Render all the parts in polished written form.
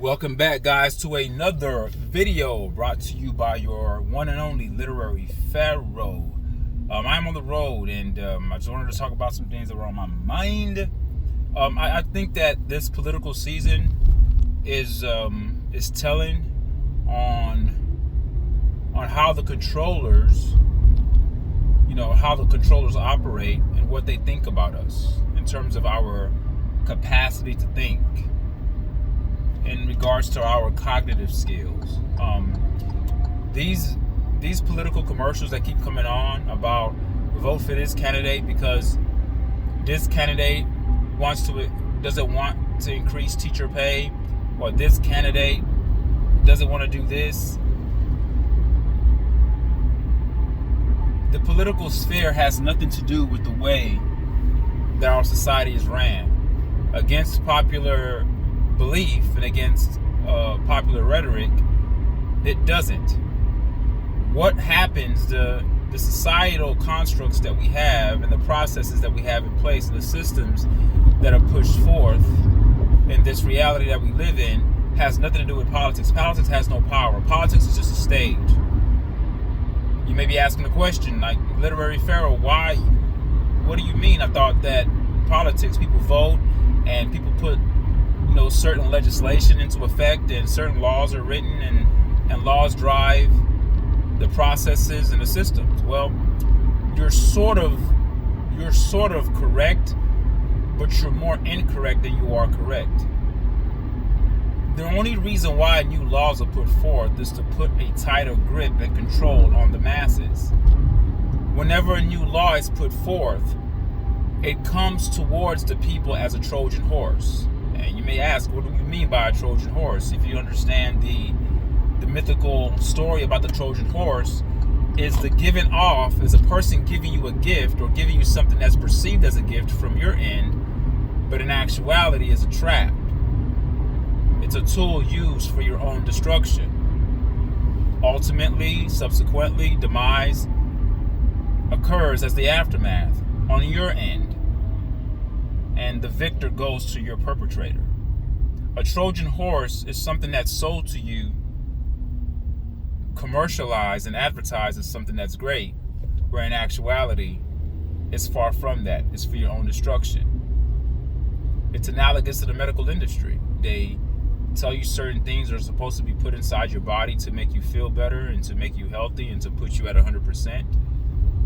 Welcome back, guys, to another video brought to you by your one and only literary pharaoh. I'm on the road, and I just wanted to talk about some things that were on my mind. I think that this political season is telling on how the controllers, operate and what they think about us in terms of our capacity to think, in regards to our cognitive skills. These political commercials that keep coming on about vote for this candidate because this candidate doesn't want to increase teacher pay, or this candidate doesn't want to do this. The political sphere has nothing to do with the way that our society is ran. Against popular belief and against popular rhetoric, it doesn't. What happens, the societal constructs that we have and the processes that we have in place and the systems that are pushed forth in this reality that we live in has nothing to do with politics. Politics has no power. Politics is just a stage. You may be asking the question, like, literary pharaoh, why? What do you mean? I thought that politics, people vote and people put certain legislation into effect, and certain laws are written, and laws drive the processes and the systems. Well, you're sort of correct, but you're more incorrect than you are correct. The only reason why new laws are put forth is to put a tighter grip and control on the masses. Whenever a new law is put forth, it comes towards the people as a Trojan horse. And you may ask, what do you mean by a Trojan horse? If you understand the mythical story about the Trojan horse, is the giving off, is a person giving you a gift or giving you something that's perceived as a gift from your end, but in actuality is a trap. It's a tool used for your own destruction. Ultimately, subsequently, demise occurs as the aftermath on your end, and the victor goes to your perpetrator. A Trojan horse is something that's sold to you, commercialized and advertised as something that's great, where in actuality, it's far from that. It's for your own destruction. It's analogous to the medical industry. They tell you certain things are supposed to be put inside your body to make you feel better and to make you healthy and to put you at 100%.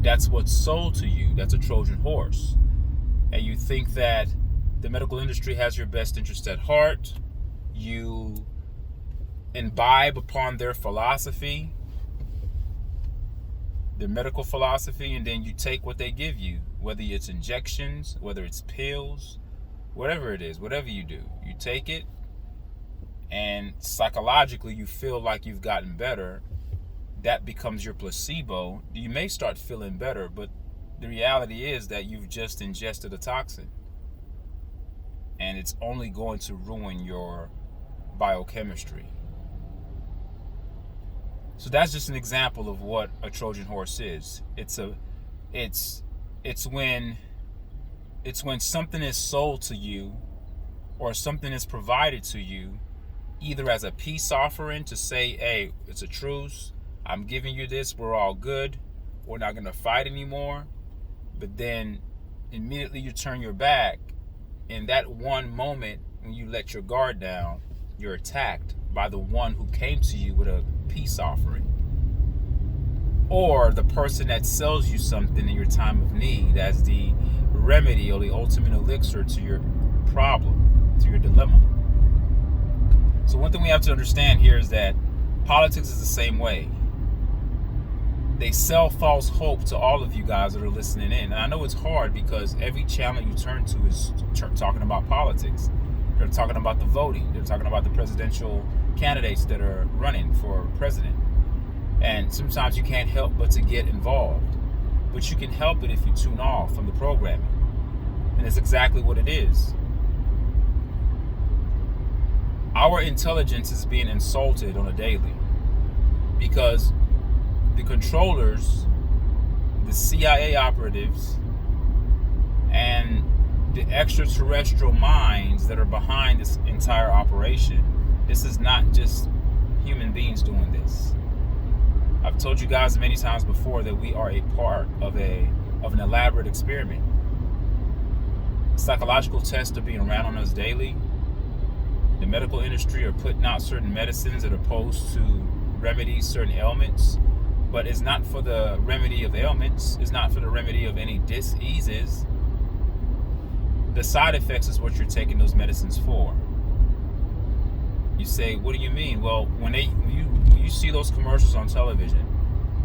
That's what's sold to you. That's a Trojan horse. And you think that the medical industry has your best interest at heart. You imbibe upon their philosophy, their medical philosophy, and then you take what they give you, whether it's injections, whether it's pills, whatever it is, whatever you do, you take it, and psychologically you feel like you've gotten better. That becomes your placebo. You may start feeling better, but the reality is that you've just ingested a toxin, and it's only going to ruin your biochemistry. So that's just an example of what a Trojan horse is. It's when something is sold to you or something is provided to you, either as a peace offering to say, hey, it's a truce, I'm giving you this, we're all good, we're not going to fight anymore. But then immediately you turn your back. In that one moment when you let your guard down, you're attacked by the one who came to you with a peace offering, or the person that sells you something in your time of need as the remedy or the ultimate elixir to your problem, to your dilemma. So one thing we have to understand here is that politics is the same way. They sell false hope to all of you guys that are listening in. And I know it's hard because every channel you turn to is talking about politics. They're talking about the voting. They're talking about the presidential candidates that are running for president. And sometimes you can't help but to get involved. But you can help it if you tune off from the programming. And it's exactly what it is. Our intelligence is being insulted on a daily because the controllers, the CIA operatives, and the extraterrestrial minds that are behind this entire operation This is not just human beings doing this. I've told you guys many times before that we are a part of an elaborate experiment. Psychological tests are being ran on us daily. The medical industry are putting out certain medicines that are supposed to remedy certain ailments, but it's not for the remedy of ailments. It's not for the remedy of any diseases. The side effects is what you're taking those medicines for. You say, what do you mean? Well, when you see those commercials on television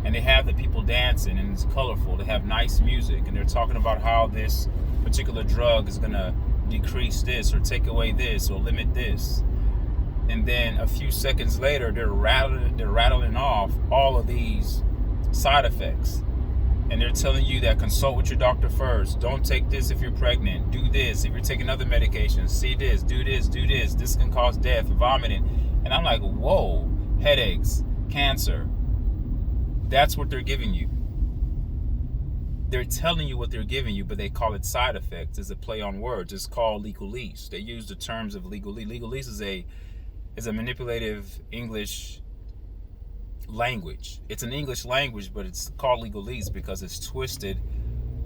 and they have the people dancing and it's colorful, they have nice music, and they're talking about how this particular drug is going to decrease this or take away this or limit this. And then a few seconds later, they're rattling off all of these side effects. And they're telling you that consult with your doctor first. Don't take this if you're pregnant. Do this if you're taking other medications. See this, do this, do this. This can cause death, vomiting. And I'm like, whoa, headaches, cancer. That's what they're giving you. They're telling you what they're giving you, but they call it side effects. It's a play on words. It's called legalese. They use the terms of legalese. Legalese is a manipulative English language. It's an English language, but it's called legalese because it's twisted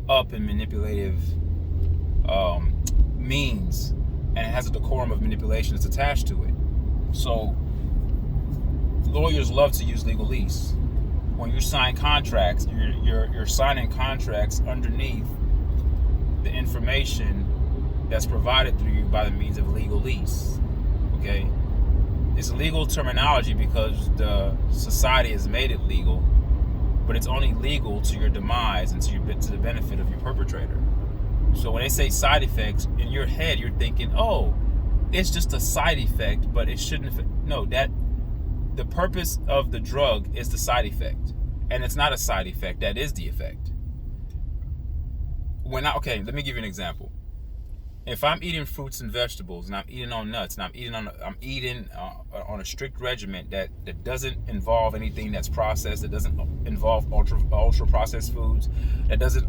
up in manipulative means, and it has a decorum of manipulation that's attached to it. So lawyers love to use legalese. When you sign contracts, you're signing contracts underneath the information that's provided through you by the means of legalese. Okay? It's legal terminology because the society has made it legal, but it's only legal to your demise and to the benefit of your perpetrator. So when they say side effects, in your head you're thinking, oh, it's just a side effect, but it shouldn't affect. No, that the purpose of the drug is the side effect, and it's not a side effect. That is the effect. Okay, let me give you an example. If I'm eating fruits and vegetables, and I'm eating on nuts, and I'm eating on a strict regimen that doesn't involve anything that's processed, that doesn't involve ultra processed foods, that doesn't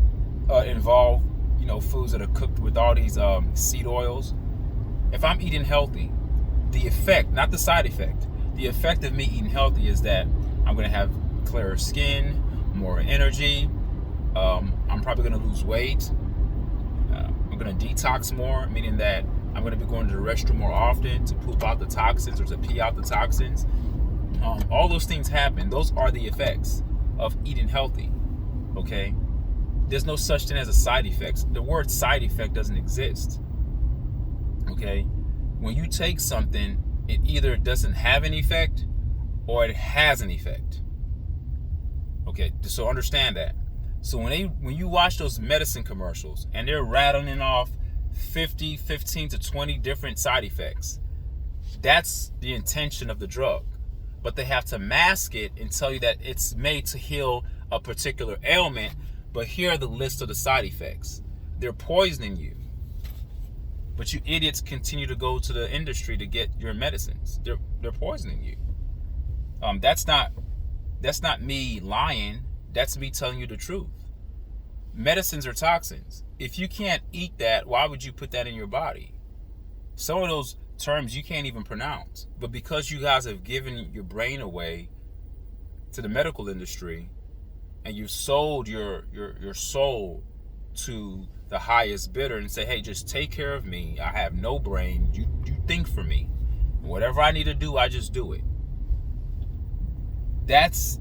involve foods that are cooked with all these seed oils. If I'm eating healthy, the effect, not the side effect, the effect of me eating healthy is that I'm going to have clearer skin, more energy. I'm probably going to lose weight. I'm going to detox more, meaning that I'm going to be going to the restroom more often to poop out the toxins or to pee out the toxins. All those things happen. Those are the effects of eating healthy. Okay? There's no such thing as a side effect. The word side effect doesn't exist. Okay? When you take something, it either doesn't have an effect or it has an effect. Okay? So understand that. So when you watch those medicine commercials and they're rattling off 15 to 20 different side effects, that's the intention of the drug. But they have to mask it and tell you that it's made to heal a particular ailment, but here are the list of the side effects. They're poisoning you. But you idiots continue to go to the industry to get your medicines. They're poisoning you. That's not me lying. That's me telling you the truth. Medicines are toxins. If you can't eat that, why would you put that in your body? Some of those terms you can't even pronounce. But because you guys have given your brain away to the medical industry and you sold your soul to the highest bidder and say, hey, just take care of me. I have no brain. You think for me. Whatever I need to do, I just do it. That's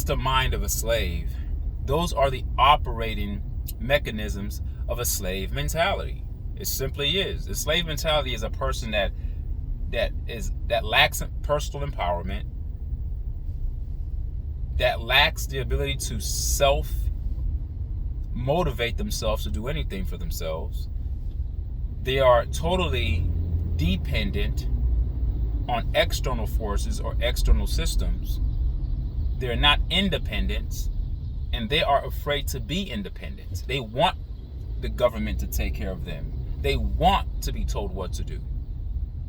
the mind of a slave. Those are the operating mechanisms of a slave mentality. It simply is. The slave mentality is a person that lacks personal empowerment, that lacks the ability to self-motivate themselves to do anything for themselves. They are totally dependent on external forces or external systems. They're not independent, and they are afraid to be independent. They want the government to take care of them. They want to be told what to do.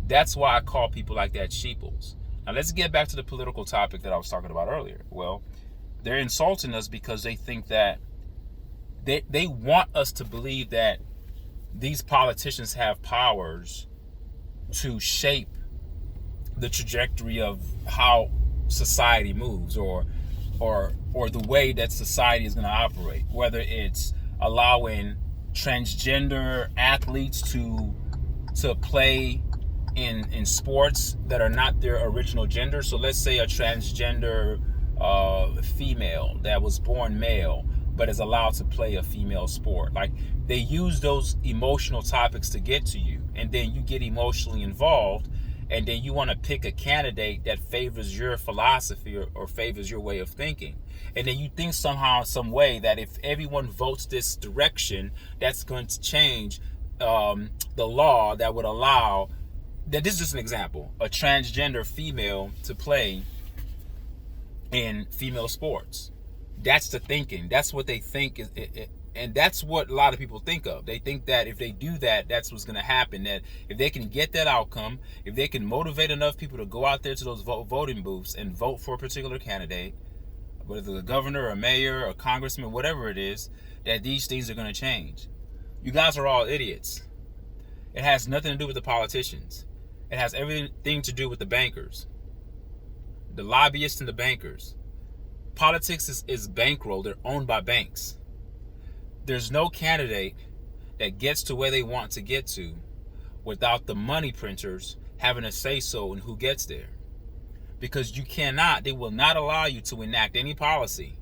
That's why I call people like that sheeples. Now let's get back to the political topic that I was talking about earlier. Well, they're insulting us because they think that they want us to believe that these politicians have powers to shape the trajectory of how society moves, or the way that society is going to operate, whether it's allowing transgender athletes to play in sports that are not their original gender. So let's say a transgender female that was born male but is allowed to play a female sport. Like, they use those emotional topics to get to you, and then you get emotionally involved, and then you want to pick a candidate that favors your philosophy, or favors your way of thinking. And then you think somehow, some way, that if everyone votes this direction, that's going to change the law that would allow, that this is just an example, a transgender female to play in female sports. That's the thinking. That's what they think is it, and that's what a lot of people think of. They think that if they do that, that's what's going to happen. That if they can get that outcome, if they can motivate enough people to go out there to those voting booths and vote for a particular candidate, whether the governor, a mayor, a congressman, whatever it is, that these things are going to change. You guys are all idiots. It has nothing to do with the politicians. It has everything to do with the bankers, the lobbyists and the bankers. Politics is bankrolled. They're owned by banks. There's no candidate that gets to where they want to get to without the money printers having a say-so in who gets there. Because they will not allow you to enact any policy.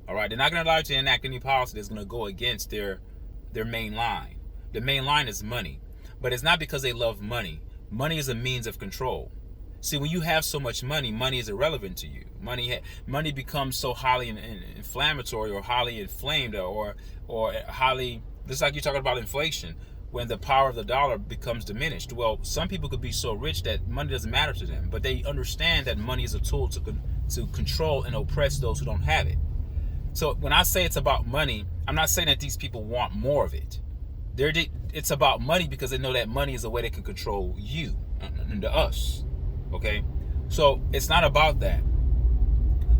All right, they're not going to allow you to enact any policy that's going to go against their main line. The main line is money. But it's not because they love money. Money is a means of control. See, when you have so much money, money is irrelevant to you. Money becomes so highly inflammatory, or highly inflamed, or highly, just like you're talking about inflation, when the power of the dollar becomes diminished. Well, some people could be so rich that money doesn't matter to them, but they understand that money is a tool to control and oppress those who don't have it. So when I say it's about money, I'm not saying that these people want more of it. It's about money because they know that money is a way they can control you and us. Okay, so it's not about that.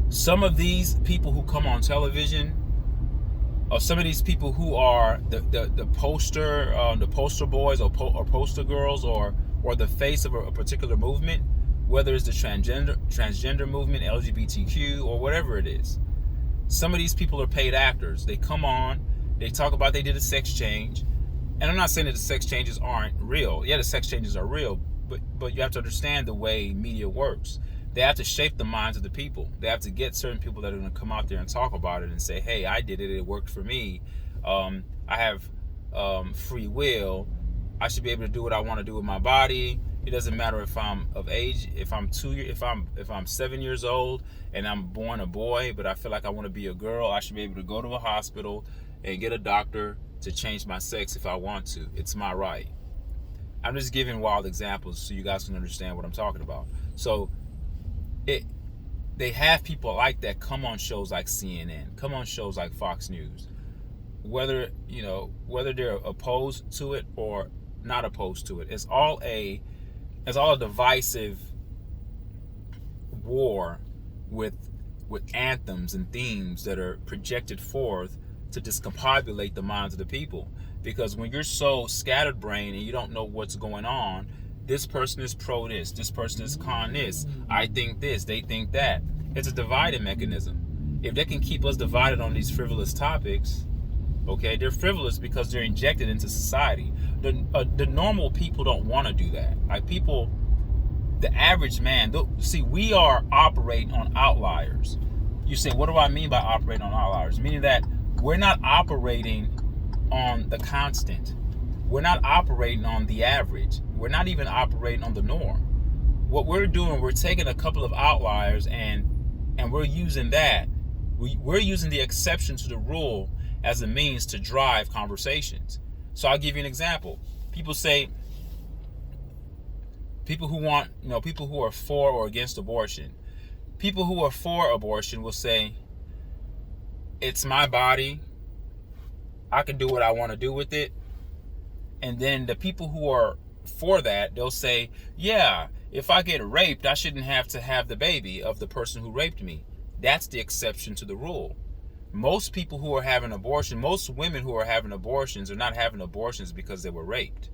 Some of these people who come on television, or some of these people who are the poster boys or poster girls, or the face of a particular movement, whether it's the transgender movement, LGBTQ, or whatever it is. Some of these people are paid actors. They come on, they talk about they did a sex change, and I'm not saying that the sex changes aren't real. Yeah, the sex changes are real. But you have to understand the way media works. They have to shape the minds of the people. They have to get certain people that are going to come out there and talk about it and say, hey, I did it. It worked for me. I have free will. I should be able to do what I want to do with my body. It doesn't matter if I'm of age, if I'm 7 years old and I'm born a boy, but I feel like I want to be a girl. I should be able to go to a hospital and get a doctor to change my sex if I want to. It's my right. I'm just giving wild examples so you guys can understand what I'm talking about. So they have people like that come on shows like CNN, come on shows like Fox News. Whether they're opposed to it or not opposed to it, it's all a divisive war with anthems and themes that are projected forth to discombobulate the minds of the people. Because when you're so scatterbrained and you don't know what's going on, this person is pro this person is con this, I think this, they think that. It's a dividing mechanism. If they can keep us divided on these frivolous topics, okay, they're frivolous because they're injected into society. The normal people don't want to do that. Like people, the average man, see, we are operating on outliers. You say, what do I mean by operating on outliers? Meaning that we're not operating on the constant. We're not operating on the average. We're not even operating on the norm. What we're doing, we're taking a couple of outliers and we're using that. We're using the exception to the rule as a means to drive conversations. So I'll give you an example. People who are for or against abortion. People who are for abortion will say, it's my body. I can do what I want to do with it. And then the people who are for that, they'll say, yeah, if I get raped, I shouldn't have to have the baby of the person who raped me. That's the exception to the rule. Most people who are having abortion, most women who are having abortions are not having abortions because they were raped.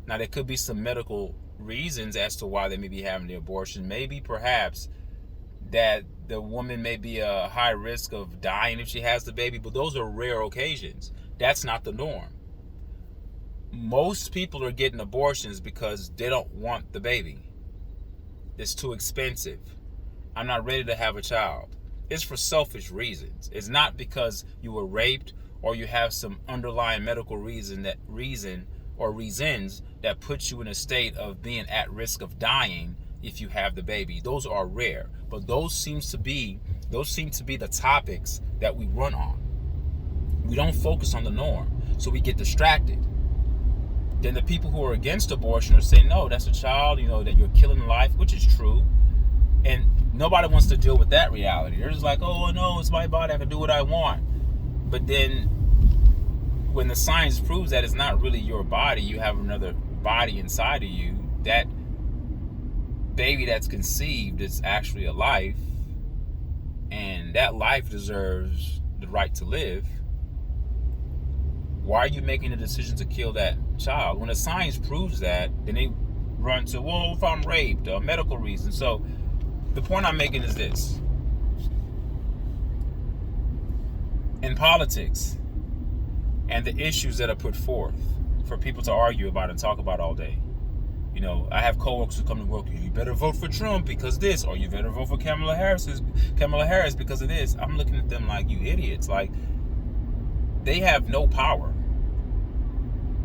Now, there could be some medical reasons as to why they may be having the abortion. Maybe perhaps that the woman may be a high risk of dying if she has the baby, but those are rare occasions. That's not the norm. Most people are getting abortions because they don't want the baby. It's too expensive. I'm not ready to have a child. It's for selfish reasons. It's not because you were raped or you have some underlying medical reasons that puts you in a state of being at risk of dying if you have the baby. Those are rare, but those seem to be the topics that we run on. We don't focus on the norm, so we get distracted. Then the people who are against abortion are saying, no, that's a child, that you're killing life, which is true. And nobody wants to deal with that reality. They're just like, oh, no, it's my body, I can do what I want. But then when the science proves that it's not really your body, you have another body inside of you, that baby that's conceived is actually a life, and that life deserves the right to live. Why are you making the decision to kill that child? When the science proves that, then they run to, well, if I'm raped, medical reasons. So the point I'm making is this. In politics and the issues that are put forth for people to argue about and talk about all day, I have coworkers who come to work, you better vote for Trump because this, or you better vote for Kamala Harris because of this. I'm looking at them like, you idiots. Like, they have no power.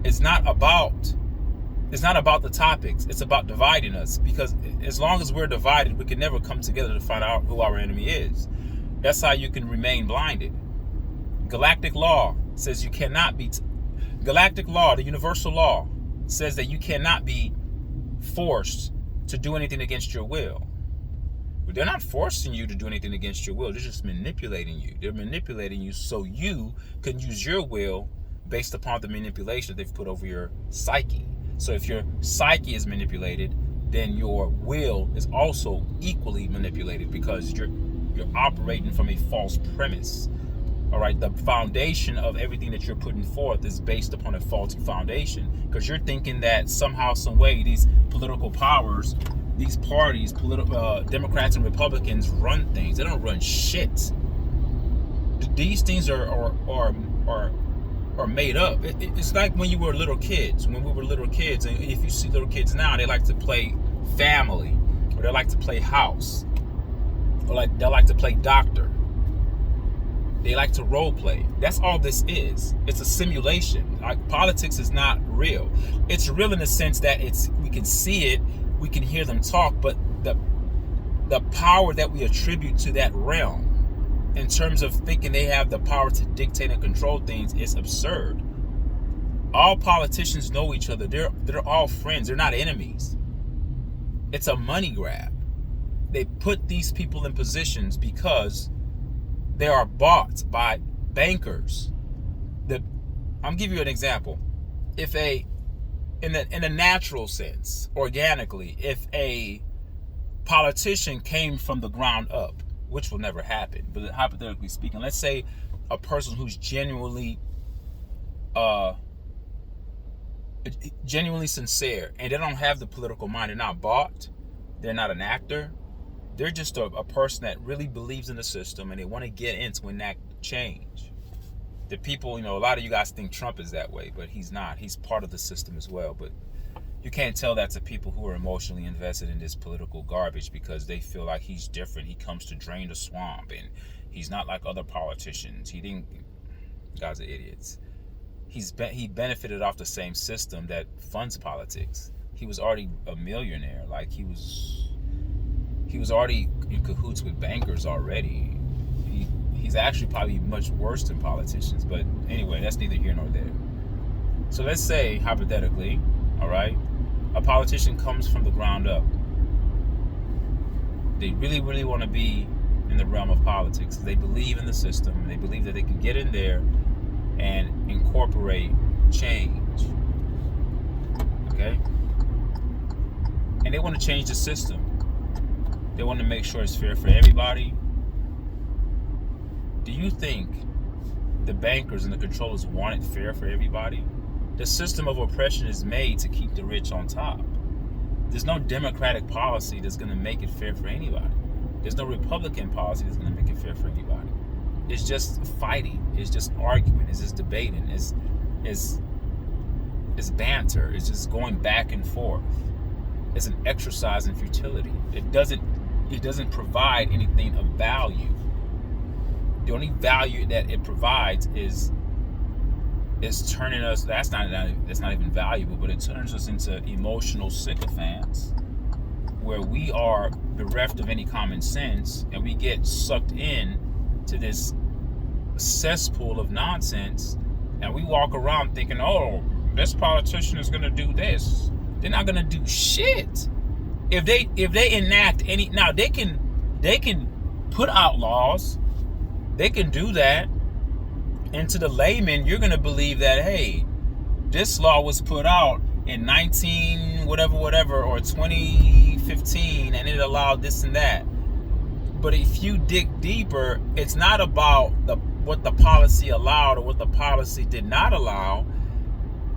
It's not about the topics. It's about dividing us, because as long as we're divided, we can never come together to find out who our enemy is. That's how you can remain blinded. Galactic law says you cannot be galactic law, the universal law, says that you cannot be forced to do anything against your will. But they're not forcing you to do anything against your will. They're just manipulating you. They're manipulating you so you can use your will based upon the manipulation they've put over your psyche. So if your psyche is manipulated, then your will is also equally manipulated, because you're operating from a false premise. All right, the foundation of everything that you're putting forth is based upon a faulty foundation, because you're thinking that somehow, some way, these political powers, these parties, Democrats and Republicans run things. They don't run shit. These things are made up. It's like when you were little kids. When we were little kids, and if you see little kids now, they like to play family, or they like to play house, or they like to play doctor. They like to role play. That's all this is. It's a simulation. Like, politics is not real. It's real in the sense that we can see it, we can hear them talk, but the power that we attribute to that realm, in terms of thinking they have the power to dictate and control things, is absurd. All politicians know each other. They're all friends. They're not enemies. It's a money grab. They put these people in positions because they are bought by bankers. I'm giving you an example. If in a natural sense, organically, if a politician came from the ground up, which will never happen, but hypothetically speaking, let's say a person who's genuinely sincere, and they don't have the political mind, they're not bought, they're not an actor, they're just a person that really believes in the system, and they want to get into enact change. The people, a lot of you guys think Trump is that way, but he's not. He's part of the system as well. But you can't tell that to people who are emotionally invested in this political garbage, because they feel like he's different. He comes to drain the swamp, and he's not like other politicians. You guys are idiots. He benefited off the same system that funds politics. He was already a millionaire. Like, he was already in cahoots with bankers already. He's actually probably much worse than politicians. But anyway, that's neither here nor there. So let's say, hypothetically, all right, a politician comes from the ground up. They really, really want to be in the realm of politics. They believe in the system. They believe that they can get in there and incorporate change. Okay? And they want to change the system. They want to make sure it's fair for everybody. Do you think the bankers and the controllers want it fair for everybody? The system of oppression is made to keep the rich on top. There's no Democratic policy that's going to make it fair for anybody. There's no Republican policy that's going to make it fair for anybody. It's just fighting. It's just arguing. It's just debating. It's banter. It's just going back and forth. It's an exercise in futility. It doesn't provide anything of value. The only value that it provides is turning us. That's not even valuable, but it turns us into emotional sycophants, where we are bereft of any common sense, and we get sucked in to this cesspool of nonsense, and we walk around thinking, oh, this politician is going to do this. They're not going to do shit. If they enact any, now they can put out laws. They can do that. And to the layman, you're going to believe that, hey, this law was put out in 19 whatever or 2015, and it allowed this and that. But if you dig deeper, it's not about what the policy allowed or what the policy did not allow.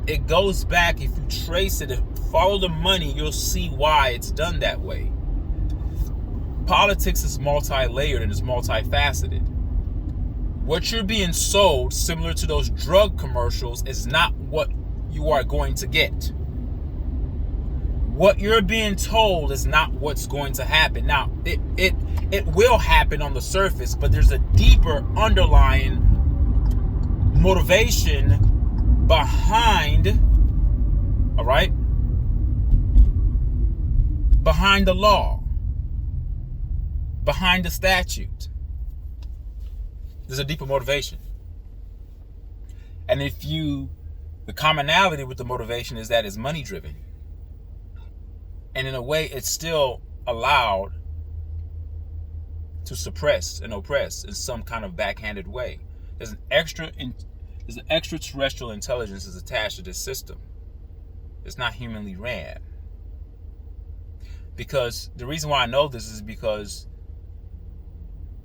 It goes back, if you trace it, follow the money, you'll see why it's done that way. Politics is multi-layered and is multifaceted. What you're being sold, similar to those drug commercials, is not what you are going to get. What you're being told is not what's going to happen. Now, it will happen on the surface, but there's a deeper underlying motivation behind, all right, behind the law, behind the statute. There's a deeper motivation. And the commonality with the motivation is that it's money driven. And in a way, it's still allowed to suppress and oppress in some kind of backhanded way. There's an extraterrestrial intelligence is attached to this system. It's not humanly ran. Because the reason why I know this is because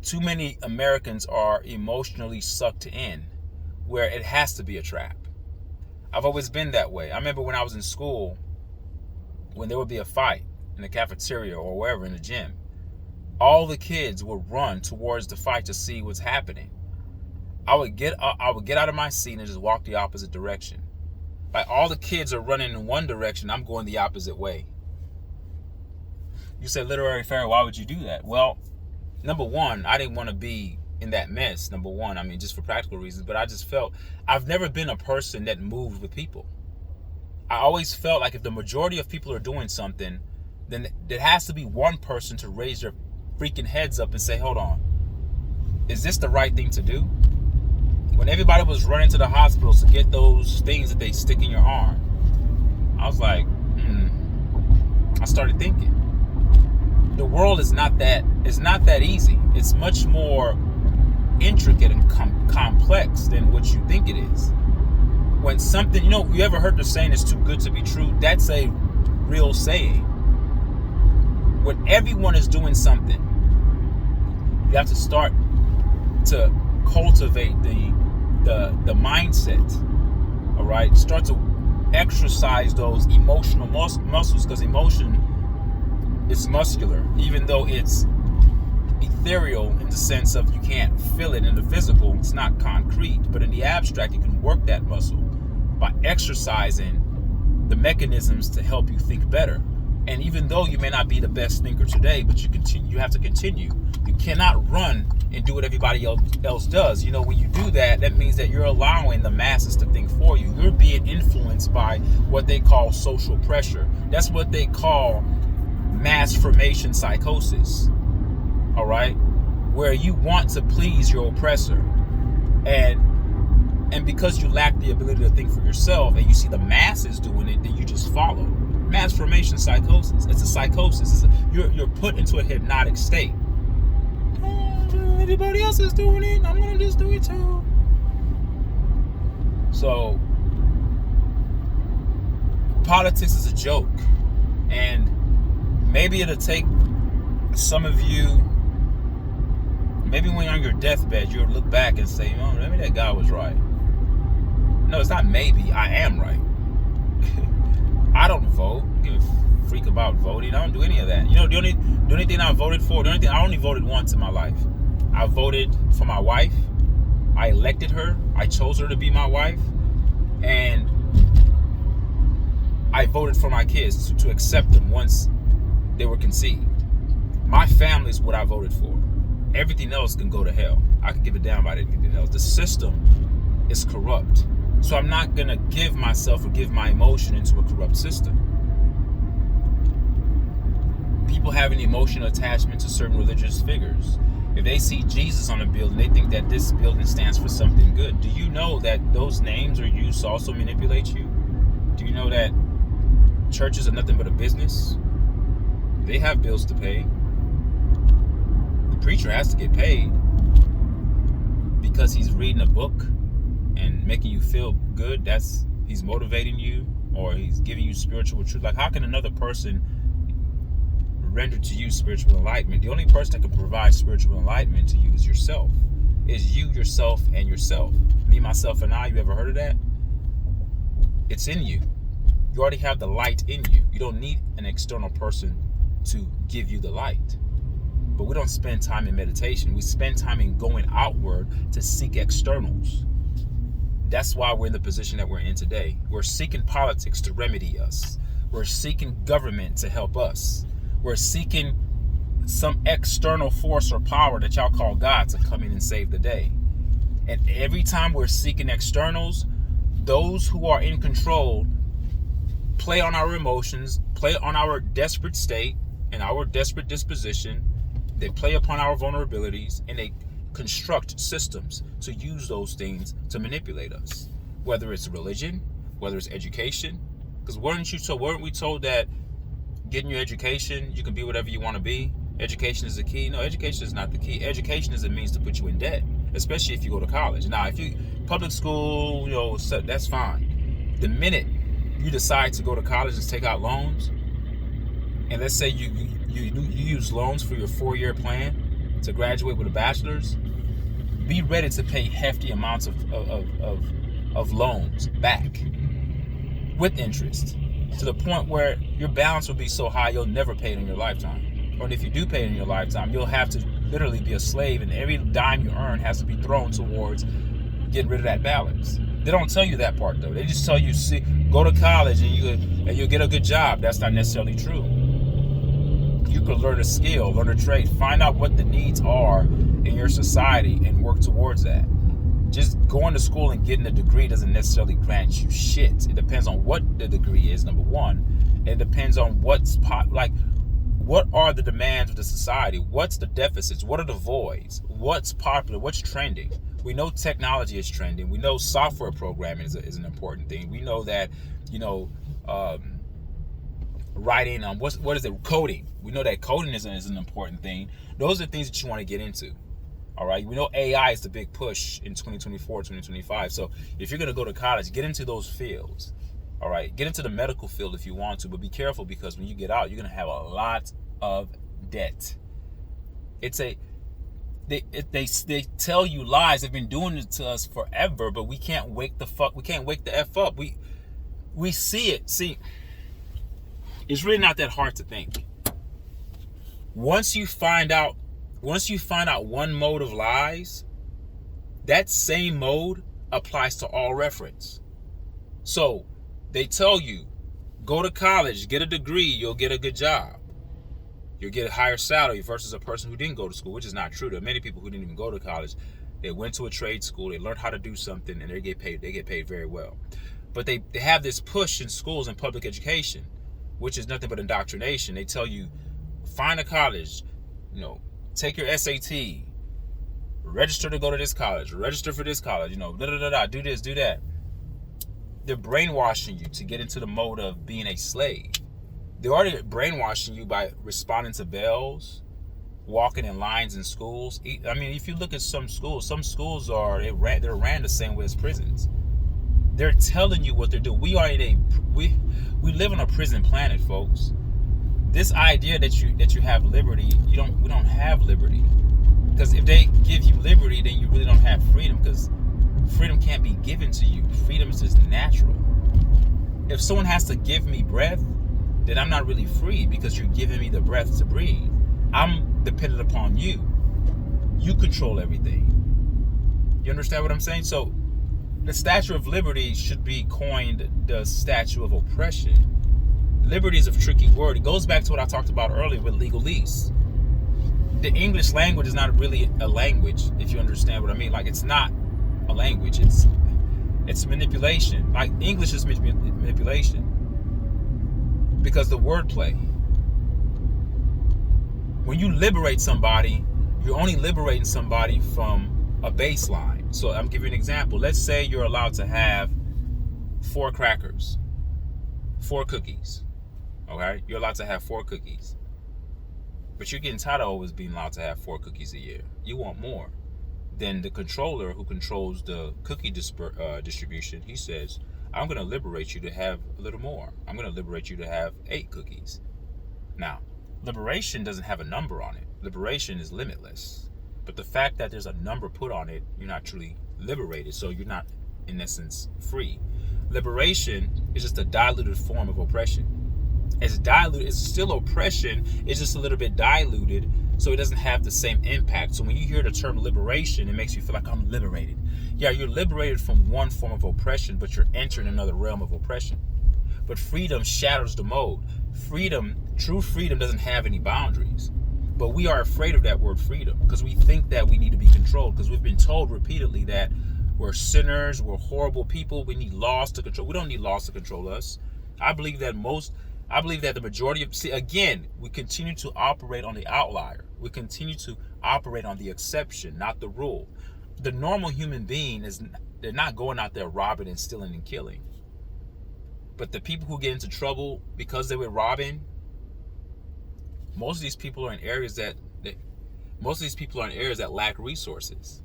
too many Americans are emotionally sucked in where it has to be a trap. I've always been that way. I remember when I was in school, when there would be a fight in the cafeteria or wherever in the gym, all the kids would run towards the fight to see what's happening. I would get out of my seat and just walk the opposite direction. Like, all the kids are running in one direction, I'm going the opposite way. You say, literary fairy, why would you do that? Well, number one, I didn't want to be in that mess. Number one, I mean, just for practical reasons, but I just felt I've never been a person that moved with people. I always felt like if the majority of people are doing something, then there has to be one person to raise their freaking heads up and say, hold on, is this the right thing to do? When everybody was running to the hospitals to get those things that they stick in your arm, I was like, I started thinking, the world is not that easy. It's much more intricate and complex than what you think it is. When something, you ever heard the saying, it's too good to be true? That's a real saying. When everyone is doing something, you have to start to cultivate the mindset, all right? Start to exercise those emotional muscles, because emotion is muscular, even though it's ethereal in the sense of you can't feel it in the physical. It's not concrete, but in the abstract, you can work that muscle by exercising the mechanisms to help you think better. And even though you may not be the best thinker today, but you have to continue. You cannot run and do what everybody else does. When you do that, that means that you're allowing the masses to think for you. You're being influenced by what they call social pressure. That's what they call mass formation psychosis. All right? Where you want to please your oppressor. And because you lack the ability to think for yourself and you see the masses doing it, then you just follow. Mass formation psychosis. It's a psychosis. You're put into a hypnotic state. Everybody else is doing it, I'm gonna just do it too. So politics is a joke, and maybe it'll take some of you, maybe when you're on your deathbed, you'll look back and say, maybe that guy was right. No, it's not maybe, I am right. I don't vote. Give a freak about voting. I don't do any of that. The only thing I voted for, I only voted once in my life. I voted for my wife. I elected her. I chose her to be my wife. And I voted for my kids to accept them once they were conceived. My family is what I voted for. Everything else can go to hell. I can give a damn about anything else. The system is corrupt. So I'm not going to give myself or give my emotion into a corrupt system. People have an emotional attachment to certain religious figures. If they see Jesus on a building, they think that this building stands for something good. Do you know that those names are used to also manipulate you? Do you know that churches are nothing but a business? They have bills to pay. The preacher has to get paid because he's reading a book and making you feel good. He's motivating you, or he's giving you spiritual truth. Like, how can another person render to you spiritual enlightenment? The only person that can provide spiritual enlightenment to you is yourself. Is you, yourself, and yourself. Me, myself, and I. You ever heard of that? It's in you. You already have the light in you. You don't need an external person to give you the light. But we don't spend time in meditation. We spend time in going outward to seek externals. That's why we're in the position that we're in today. We're seeking politics to remedy us. We're seeking government to help us. We're seeking some external force or power that y'all call God to come in and save the day. And every time we're seeking externals, those who are in control play on our emotions, play on our desperate state and our desperate disposition. They play upon our vulnerabilities, and they construct systems to use those things to manipulate us. Whether it's religion, whether it's education. Because weren't we told that getting your education, you can be whatever you want to be? Education is the key. No, education is not the key. Education is a means to put you in debt, especially if you go to college. Now, if you public school, that's fine. The minute you decide to go to college and take out loans, and let's say you use loans for your 4-year plan to graduate with a bachelor's, be ready to pay hefty amounts of loans back with interest, to the point where your balance will be so high you'll never pay it in your lifetime. Or if you do pay it in your lifetime, you'll have to literally be a slave, and every dime you earn has to be thrown towards getting rid of that balance. They don't tell you that part though. They just tell you, go to college and you'll get a good job. That's not necessarily true. You could learn a skill, learn a trade, find out what the needs are in your society and work towards that. Just going to school and getting a degree doesn't necessarily grant you shit. It depends on what the degree is, number one. It depends on what are the demands of the society? What's the deficits? What are the voids? What's popular? What's trending? We know technology is trending. We know software programming is an important thing. We know that, writing, what is it? Coding. We know that coding is an important thing. Those are the things that you want to get into. All right. We know AI is the big push in 2024, 2025. So if you're going to go to college, get into those fields. All right. Get into the medical field if you want to, but be careful, because when you get out, you're going to have a lot of debt. They tell you lies. They've been doing it to us forever, but we can't wake the F up. We see it. See, it's really not that hard to think. Once you find out one mode of lies, that same mode applies to all reference. So they tell you, go to college, get a degree, you'll get a good job. You'll get a higher salary versus a person who didn't go to school, which is not true. There are many people who didn't even go to college. They went to a trade school, they learned how to do something, and they get paid very well. But they have this push in schools and public education, which is nothing but indoctrination. They tell you, find a college, take your SAT, register to go to this college, register for this college, do this, do that. They're brainwashing you to get into the mode of being a slave. They're already brainwashing you by responding to bells, walking in lines in schools. I mean, if you look at some schools they're ran the same way as prisons. They're telling you what they're doing. We live on a prison planet, folks. This idea that you have liberty, we don't have liberty. Because if they give you liberty, then you really don't have freedom, because freedom can't be given to you. Freedom is just natural. If someone has to give me breath, then I'm not really free, because you're giving me the breath to breathe. I'm dependent upon you. You control everything. You understand what I'm saying? So the Statue of Liberty should be coined the Statue of Oppression. Liberty is a tricky word. It goes back to what I talked about earlier with legalese. The English language is not really a language, if you understand what I mean. Like, it's not a language. It's manipulation. Like, English is manipulation because the wordplay. When you liberate somebody, you're only liberating somebody from a baseline. So I'm giving you an example. Let's say you're allowed to have 4 crackers, 4 cookies. Okay? You're allowed to have 4 cookies. But you're getting tired of always being allowed to have 4 cookies a year. You want more. Then the controller who controls the cookie distribution, he says, I'm going to liberate you to have a little more. I'm going to liberate you to have 8 cookies. Now, liberation doesn't have a number on it. Liberation is limitless. But the fact that there's a number put on it, you're not truly liberated. So you're not, in essence, free. Liberation is just a diluted form of oppression. It's diluted. It's still oppression. It's just a little bit diluted, so it doesn't have the same impact. So when you hear the term liberation, it makes you feel like I'm liberated. Yeah, you're liberated from one form of oppression, but you're entering another realm of oppression. But freedom shatters the mold. Freedom, true freedom, doesn't have any boundaries. But we are afraid of that word freedom because we think that we need to be controlled, because we've been told repeatedly that we're sinners, we're horrible people, we need laws to control. We don't need laws to control us. I believe that the majority of, again, we continue to operate on the outlier. We continue to operate on the exception, not the rule. The normal human being they're not going out there robbing and stealing and killing. But the people who get into trouble because they were robbing, most of these people are in areas that lack resources.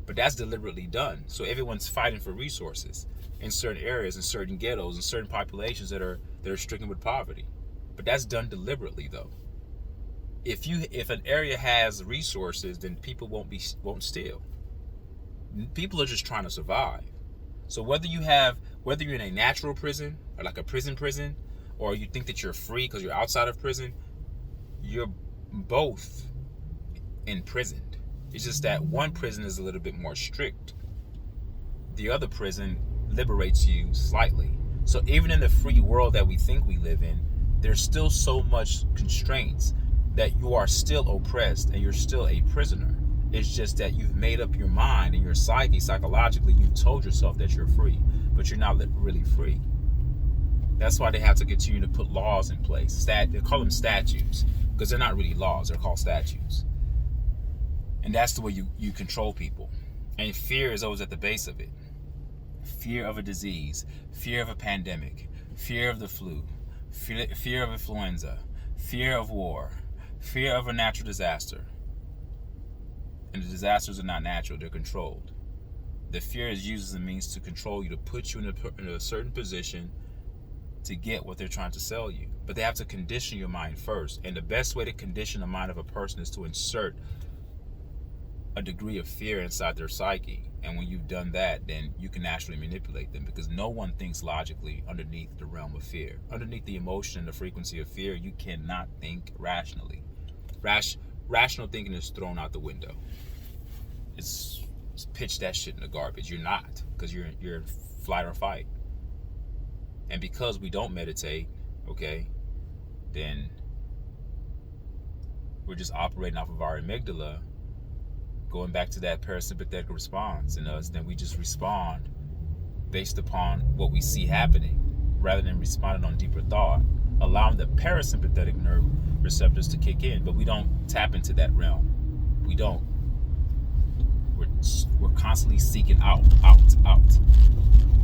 But that's deliberately done. So everyone's fighting for resources in certain areas, in certain ghettos, in certain populations that are stricken with poverty. But that's done deliberately, though. If an area has resources, then people won't steal. People are just trying to survive. So whether you're in a natural prison or like a prison, or you think that you're free because you're outside of prison, you're both imprisoned. It's just that one prison is a little bit more strict. The other prison liberates you slightly. So even in the free world that we think we live in, there's still so much constraints that you are still oppressed and you're still a prisoner. It's just that you've made up your mind and your psychologically, you've told yourself that you're free, but you're not really free. That's why they have to continue to put laws in place. They call them statutes because they're not really laws. They're called statutes. And that's the way you control people. And fear is always at the base of it. Fear of a disease, fear of a pandemic, fear of the flu, fear of influenza, fear of war, fear of a natural disaster. And the disasters are not natural, they're controlled. The fear is used as a means to control you, to put you in a certain position to get what they're trying to sell you. But they have to condition your mind first. And the best way to condition the mind of a person is to insert a degree of fear inside their psyche. And when you've done that, then you can actually manipulate them, because no one thinks logically underneath the realm of fear. Underneath the emotion and the frequency of fear, you cannot think rationally. Rational thinking is thrown out the window. It's pitch that shit in the garbage. You're not, because you're in flight or fight. And because we don't meditate, okay, then we're just operating off of our amygdala, going back to that parasympathetic response in us. Then we just respond based upon what we see happening, rather than responding on deeper thought, allowing the parasympathetic nerve receptors to kick in. But we don't tap into that realm. We don't. We're constantly seeking out.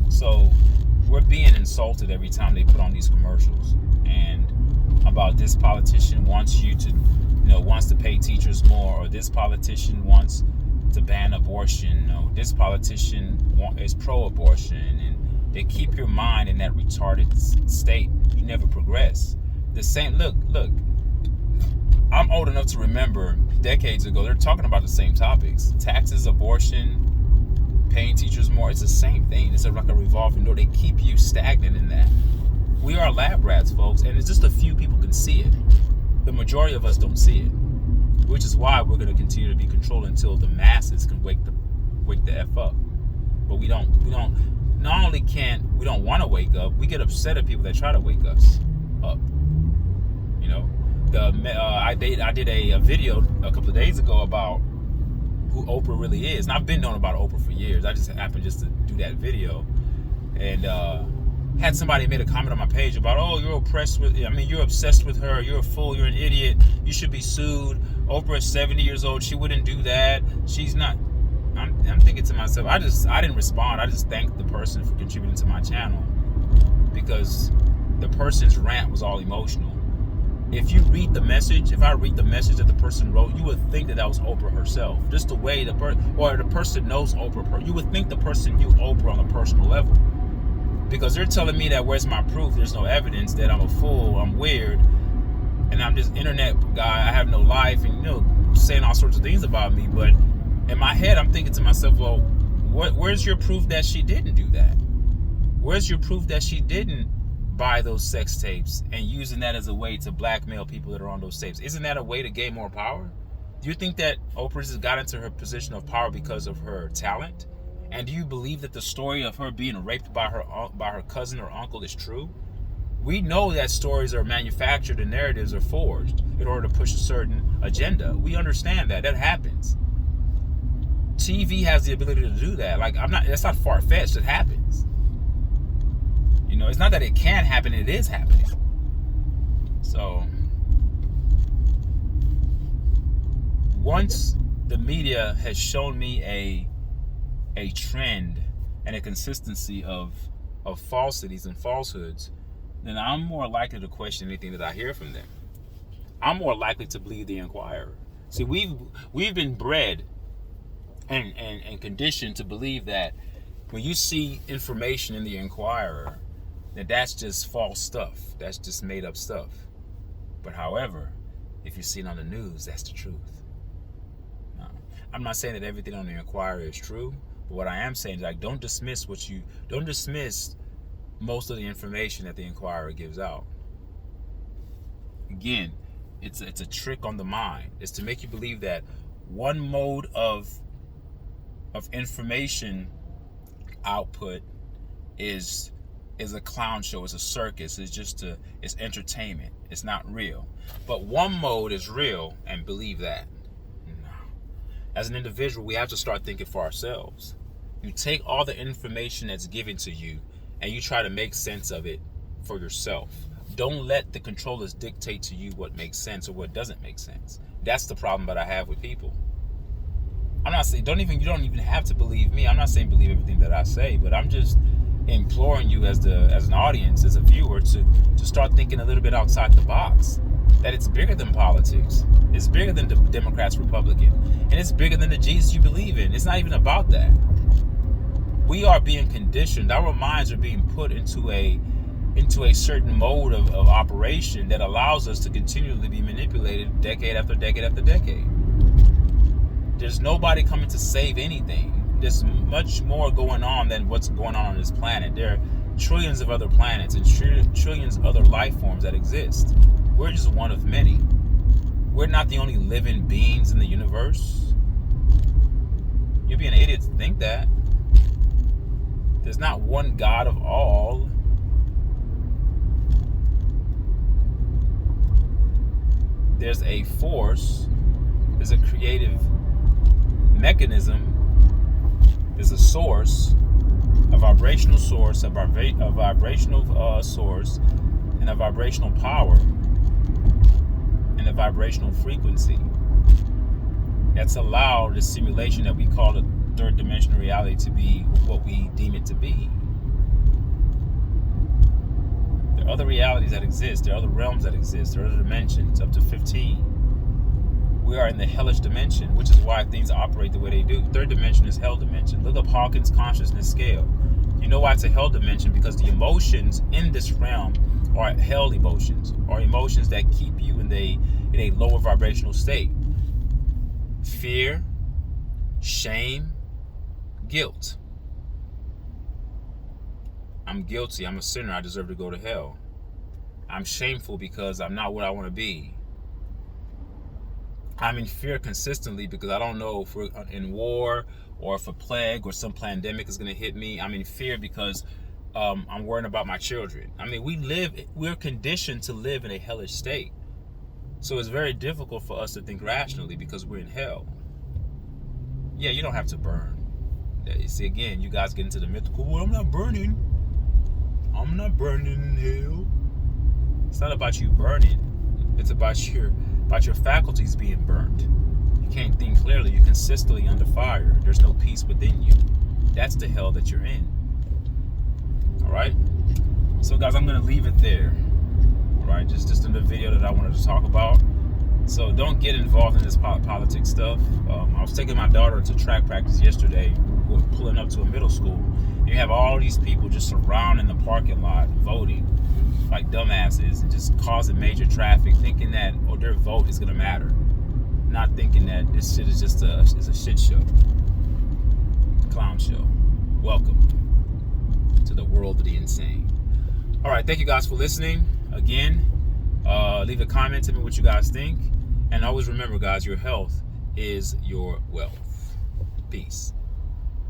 So we're being insulted every time they put on these commercials and about this politician wants to pay teachers more, or this politician wants to ban abortion, or this politician is pro-abortion, and they keep your mind in that retarded state. You never progress. The same, look, I'm old enough to remember decades ago, they're talking about the same topics. Taxes, abortion, paying teachers more. It's the same thing. It's like a revolving door. They keep you stagnant in that. We are lab rats, folks, and it's just a few people can see it. The majority of us don't see it, which is why we're going to continue to be controlled until the masses can wake the F up. But we don't. Not only we don't want to wake up, we get upset at people that try to wake us up. You know, I did a video a couple of days ago about who Oprah really is, and I've been knowing about Oprah for years. I just happened to do that video, and had somebody made a comment on my page about, oh, you're obsessed with her, you're a fool, you're an idiot, you should be sued. Oprah is 70 years old, she wouldn't do that, she's not. I'm thinking to myself, I didn't respond. I just thanked the person for contributing to my channel, because the person's rant was all emotional. If you read the message, if I read the message that the person wrote, you would think that was Oprah herself. Just the way the person knows Oprah. You would think the person knew Oprah on a personal level, because they're telling me that where's my proof? There's no evidence that I'm a fool, I'm weird, and I'm just internet guy. I have no life, and saying all sorts of things about me, but in my head, I'm thinking to myself, well, where's your proof that she didn't do that? Where's your proof that she didn't buy those sex tapes and using that as a way to blackmail people that are on those tapes? Isn't that a way to gain more power? Do you think that Oprah just got into her position of power because of her talent? And do you believe that the story of her being raped by her cousin or uncle is true? We know that stories are manufactured and narratives are forged in order to push a certain agenda. We understand that. That happens. TV has the ability to do that. That's not far-fetched. It happens. It's not that it can happen, it is happening. So, once the media has shown me a trend and a consistency of falsities and falsehoods, then I'm more likely to question anything that I hear from them. I'm more likely to believe the Inquirer. See, we've been bred and conditioned to believe that when you see information in the Inquirer, that's just false stuff. That's just made up stuff. But however, if you see it on the news, that's the truth. No, I'm not saying that everything on the Inquirer is true, but what I am saying is, don't dismiss most of the information that the Inquirer gives out. Again, it's a trick on the mind. It's to make you believe that one mode of information output is a clown show, it's a circus, it's entertainment, it's not real. But one mode is real, and believe that. No. As an individual, we have to start thinking for ourselves. You take all the information that's given to you and you try to make sense of it for yourself. Don't let the controllers dictate to you what makes sense or what doesn't make sense. That's the problem that I have with people. I'm not saying you don't even have to believe me. I'm not saying believe everything that I say, but I'm just imploring you as an audience, as a viewer, to start thinking a little bit outside the box. That it's bigger than politics. It's bigger than the Democrats, Republican, and it's bigger than the Jesus you believe in. It's not even about that. We are being conditioned. Our minds are being put into a certain mode of operation that allows us to continually be manipulated decade after decade after decade. There's nobody coming to save anything. There's much more going on than what's going on this planet. There are trillions of other planets and trillions of other life forms that exist. We're just one of many. We're not the only living beings in the universe. You'd be an idiot to think that. There's not one God of all. There's a force. There's a creative mechanism. There's a source, a vibrational source, a vibrational source, and a vibrational power, and a vibrational frequency that's allowed the simulation that we call the third dimensional reality to be what we deem it to be. There are other realities that exist. There are other realms that exist. There are other dimensions, up to 15. We are in the hellish dimension, which is why things operate the way they do. Third dimension is hell dimension. Look up Hawkins' consciousness scale. You know why it's a hell dimension? Because the emotions in this realm are hell emotions, or emotions that keep you in a lower vibrational state. Fear, shame, guilt. I'm guilty. I'm a sinner. I deserve to go to hell. I'm shameful because I'm not what I want to be. I'm in fear consistently because I don't know if we're in war or if a plague or some pandemic is going to hit me. I'm in fear because I'm worrying about my children. I mean, we're conditioned to live in a hellish state. So it's very difficult for us to think rationally because we're in hell. Yeah, you don't have to burn. You see, again, you guys get into the mythical, well, I'm not burning. I'm not burning in hell. It's not about you burning. It's about your faculties being burnt. You can't think clearly. You're consistently under fire. There's no peace within you. That's the hell that you're in. All right? So, guys, I'm going to leave it there. All right? Just in the video that I wanted to talk about. So don't get involved in this politics stuff. I was taking my daughter to track practice yesterday. We were pulling up to a middle school. You have all these people just surrounding the parking lot voting like dumbasses and just causing major traffic, thinking that their vote is gonna matter, not thinking that this shit is just a shit show, clown show. Welcome to the world of the insane. All right, thank you guys for listening. Again, leave a comment, tell me what you guys think, and always remember, guys, your health is your wealth. Peace.